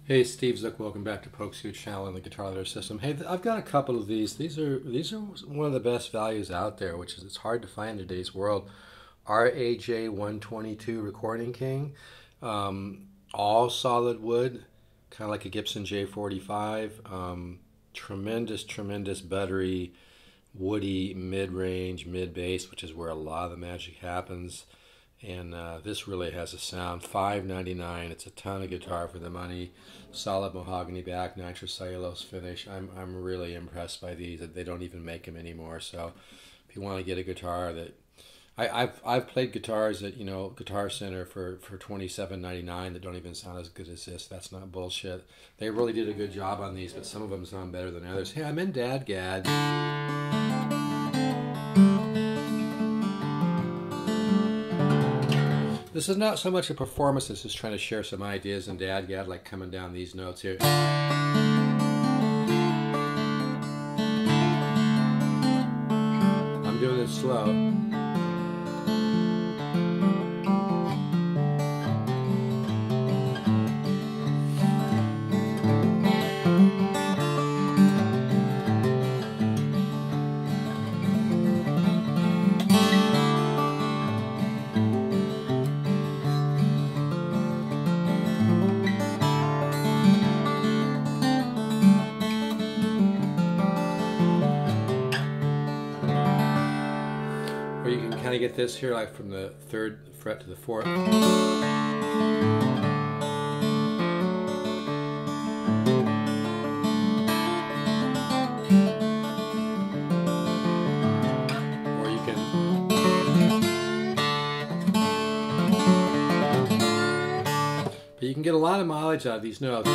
Hey, Steve Zook, welcome back to Poke's Huge Channel and the Guitar Leader System. Hey, I've got a couple of these. These are one of the best values out there, which is it's hard to find in today's world. RAJ 122 Recording King, all solid wood, kind of like a Gibson J45. Tremendous buttery, woody mid-range, mid-bass, which is where a lot of the magic happens. And this really has a sound. $5.99. It's a ton of guitar for the money. Solid mahogany back, nitrocellulose finish. I'm really impressed by these. They don't even make them anymore. So if you want to get a guitar that I've played guitars at Guitar Center for $27.99 that don't even sound as good as this. That's not bullshit. They really did a good job on these, but some of them sound better than others. Hey, I'm in DADGAD. This is not so much a performance, this is trying to share some ideas in DADGAD, like coming down these notes here. I'm doing it slow. Or you can kind of get this here, like from the 3rd fret to the 4th. Or you can... But you can get a lot of mileage out of these notes.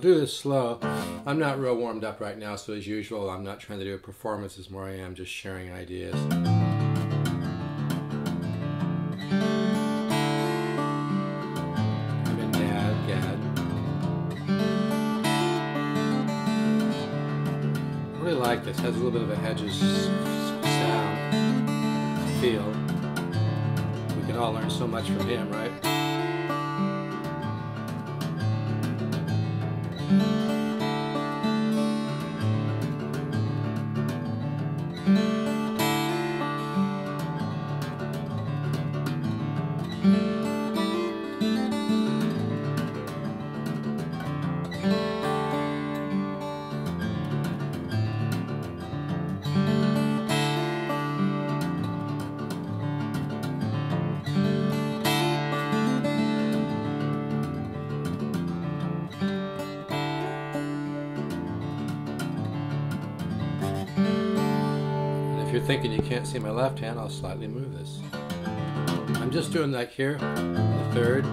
Do this slow. I'm not real warmed up right now, so as usual, I'm not trying to do a performance as more I am just sharing ideas. I'm in DADGAD. I really like this. It has a little bit of a Hedges sound, feel. We can all learn so much from him, right? If you're thinking you can't see my left hand, I'll slightly move this. I'm just doing that here, the third.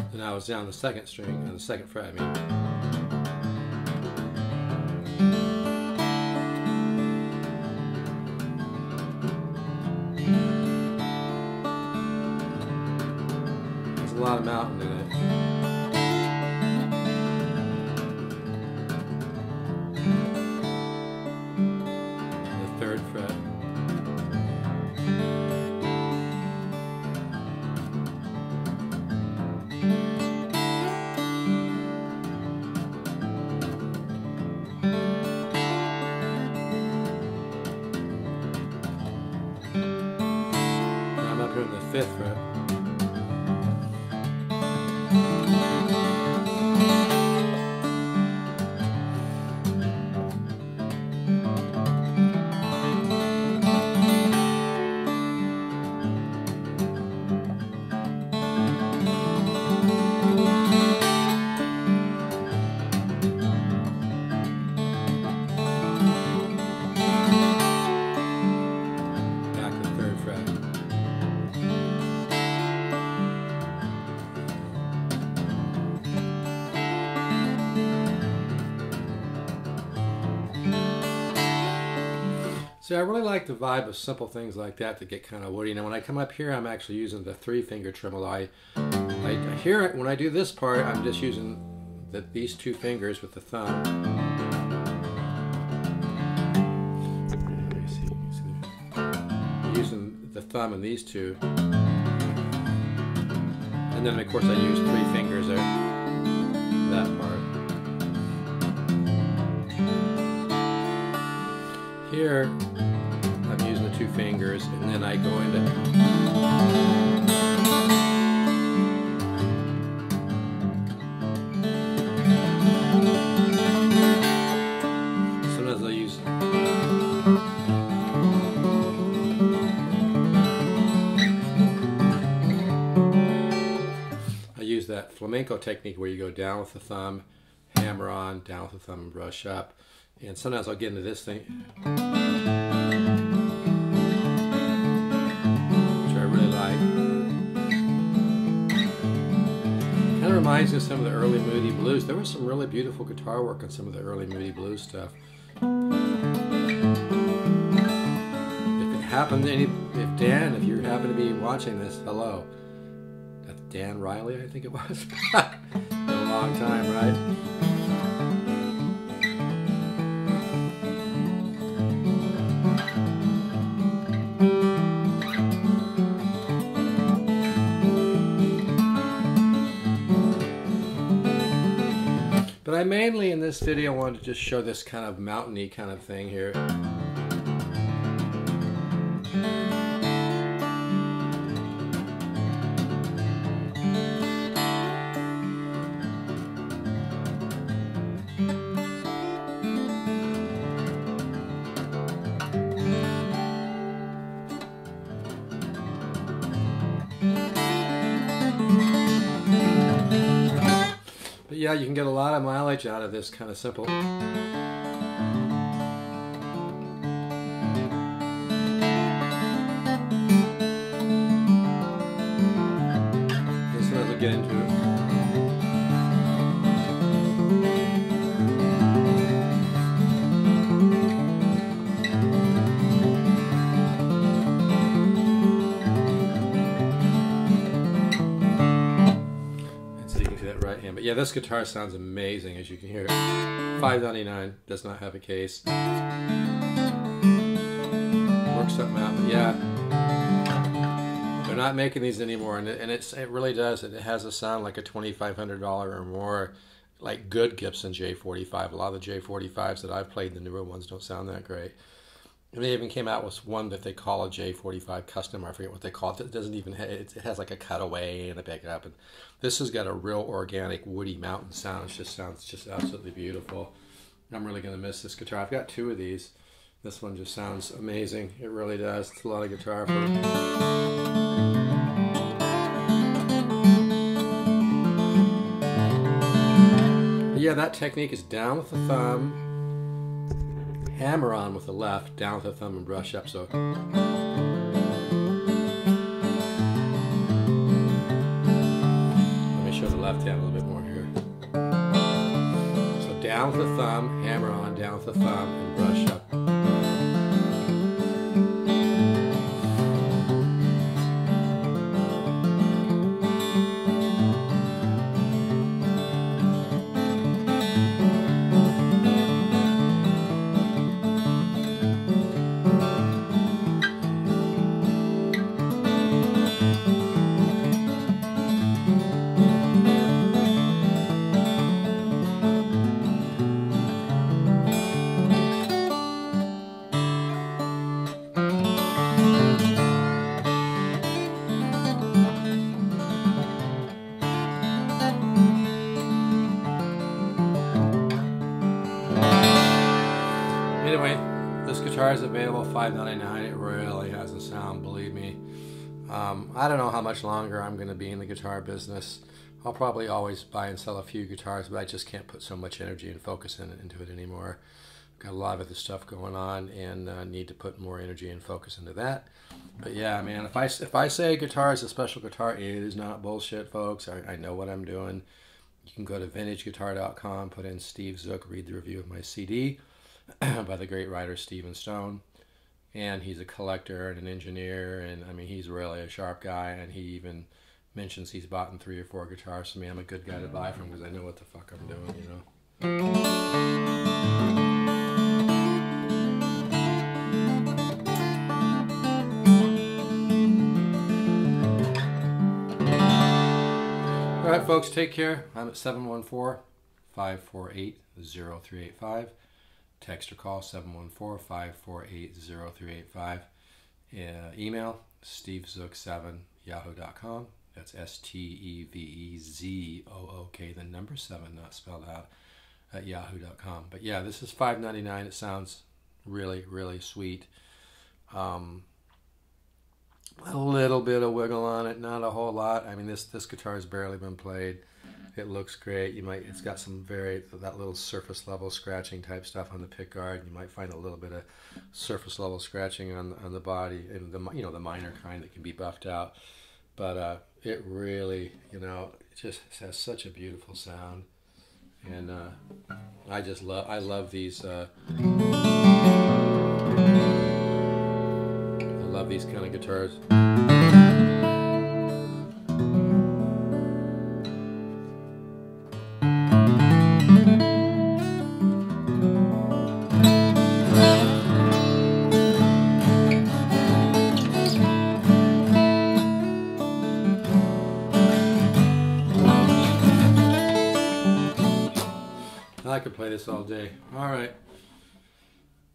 And now I was down the second string, on the second fret, I mean. A lot of mountain in it. The third fret. Now I'm up here in the fifth fret. See, I really like the vibe of simple things like that get kind of woody. Now, when I come up here, I'm actually using the 3-finger tremolo. I hear it when I do this part. I'm just using these 2 fingers with the thumb. Let me see. I'm using the thumb and these 2, and then of course I use 3 fingers there. That part. Here, I'm using the 2 fingers, and then I go into. Sometimes I'll use. I use that flamenco technique where you go down with the thumb, hammer on, down with the thumb, and brush up. And sometimes I'll get into this thing, which I really like. Kind of reminds me of some of the early Moody Blues. There was some really beautiful guitar work on some of the early Moody Blues stuff. If it happened, if you happen to be watching this, hello. That's Dan Riley, I think it was. Been a long time, right? But I mainly in this video wanted to just show this kind of mountainy kind of thing here. But yeah, you can get a lot of mileage out of this kind of simple. And so as we get into it. Right hand, but yeah, this guitar sounds amazing, as you can hear. $5.99, does not have a case. Works something out, but yeah, they're not making these anymore, and it really does. It has a sound like a $2,500 or more like good Gibson J45. A lot of the J45s that I've played, the newer ones, don't sound that great. And they even came out with one that they call a J45 custom. I forget what they call it. It doesn't even have, it has like a cutaway and a pickup. And this has got a real organic woody mountain sound. It just sounds just absolutely beautiful. I'm really going to miss this guitar. I've got two of these. This one just sounds amazing. It really does. It's a lot of guitar for... Yeah, that technique is down with the thumb, hammer on with the left, down with the thumb and brush up. So let me show the left hand a little bit more here. So down with the thumb, hammer on, down with the thumb, and brush up. Anyway, this guitar is available $5.99. It really has a sound, believe me. I don't know how much longer I'm going to be in the guitar business. I'll probably always buy and sell a few guitars, but I just can't put so much energy and focus into it anymore. Got a lot of other stuff going on and need to put more energy and focus into that. But yeah, man, if I say guitar is a special guitar, it is not bullshit, folks. I know what I'm doing. You can go to vintageguitar.com, put in Steve Zook, read the review of my CD by the great writer Stephen Stone. And he's a collector and an engineer, and I mean, he's really a sharp guy, and he even mentions he's bought 3 or 4 guitars from me. I'm a good guy to buy from because I know what the fuck I'm doing, you know. All right, folks, take care. I'm at 714-548-0385. Text or call 714-548-0385. Email stevezook7yahoo.com. That's STEVEZOOK, the number 7 not spelled out, at yahoo.com. But yeah, this is $5.99. It sounds really, really sweet. A little bit of wiggle on it, not a whole lot. I mean, this guitar has barely been played. It looks great. It's got some that little surface level scratching type stuff on the pickguard. You might find a little bit of surface level scratching on the body, and the minor kind that can be buffed out. But it really, it just has such a beautiful sound, and I love these. I love these kind of guitars. I could play this all day. All right.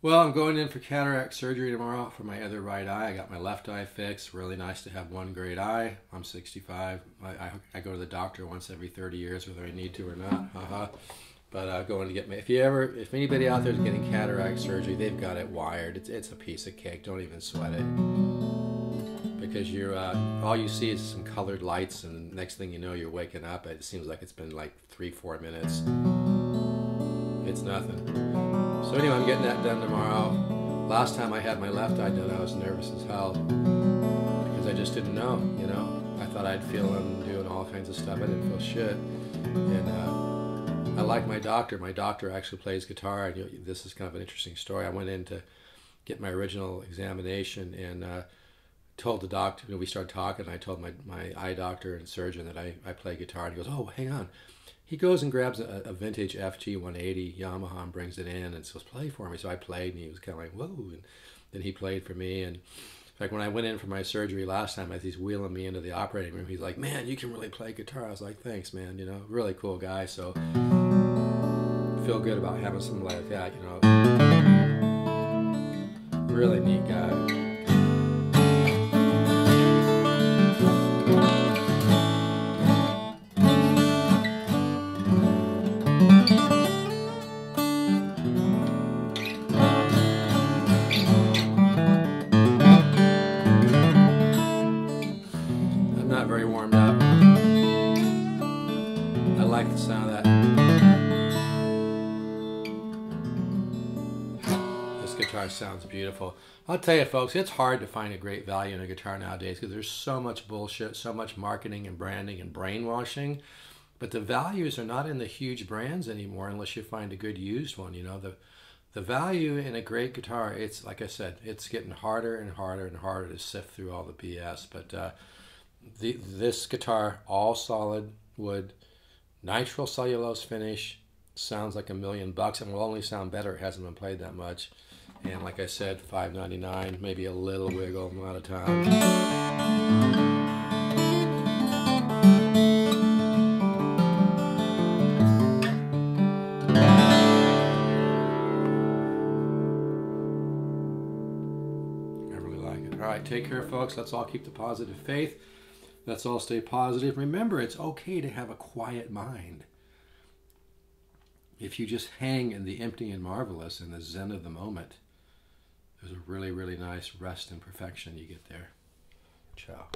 Well, I'm going in for cataract surgery tomorrow for my other right eye. I got my left eye fixed. Really nice to have one great eye. I'm 65. I go to the doctor once every 30 years, whether I need to or not. But going to get me. If anybody out there is getting cataract surgery, they've got it wired. It's a piece of cake. Don't even sweat it. Because all you see is some colored lights, and the next thing you know, you're waking up. It seems like it's been like 3-4 minutes. It's nothing. So anyway, I'm getting that done tomorrow. Last time I had my left eye done, I was nervous as hell because I just didn't know, I thought I'd feel them doing all kinds of stuff. I didn't feel shit. And I like my doctor. My doctor actually plays guitar. And this is kind of an interesting story. I went in to get my original examination and told the doctor, we started talking, and I told my eye doctor and surgeon that I play guitar. And he goes, oh, hang on. He goes and grabs a vintage FG 180 Yamaha and brings it in and says, play for me. So I played, and he was kind of like, whoa. And then he played for me, and fact, when I went in for my surgery last time, as he's wheeling me into the operating room, he's like, "Man, you can really play guitar." I was like, "Thanks, man. You know, really cool guy." So feel good about having somebody like that. You know, really neat guy. Not very warmed up. I like the sound of that. This guitar sounds beautiful. I'll tell you folks, it's hard to find a great value in a guitar nowadays because there's so much bullshit, so much marketing and branding and brainwashing. But the values are not in the huge brands anymore unless you find a good used one. You know, the value in a great guitar, it's like I said, it's getting harder and harder and harder to sift through all the BS. But this guitar, all solid wood, nitro cellulose finish, sounds like $1,000,000 and will only sound better. It hasn't been played that much. And like I said, $5.99, maybe a little wiggle. I'm out of time. All right, take care, folks. Let's all keep the positive faith. Let's all stay positive. Remember, it's okay to have a quiet mind. If you just hang in the empty and marvelous in the zen of the moment, there's a really, really nice rest and perfection you get there. Ciao.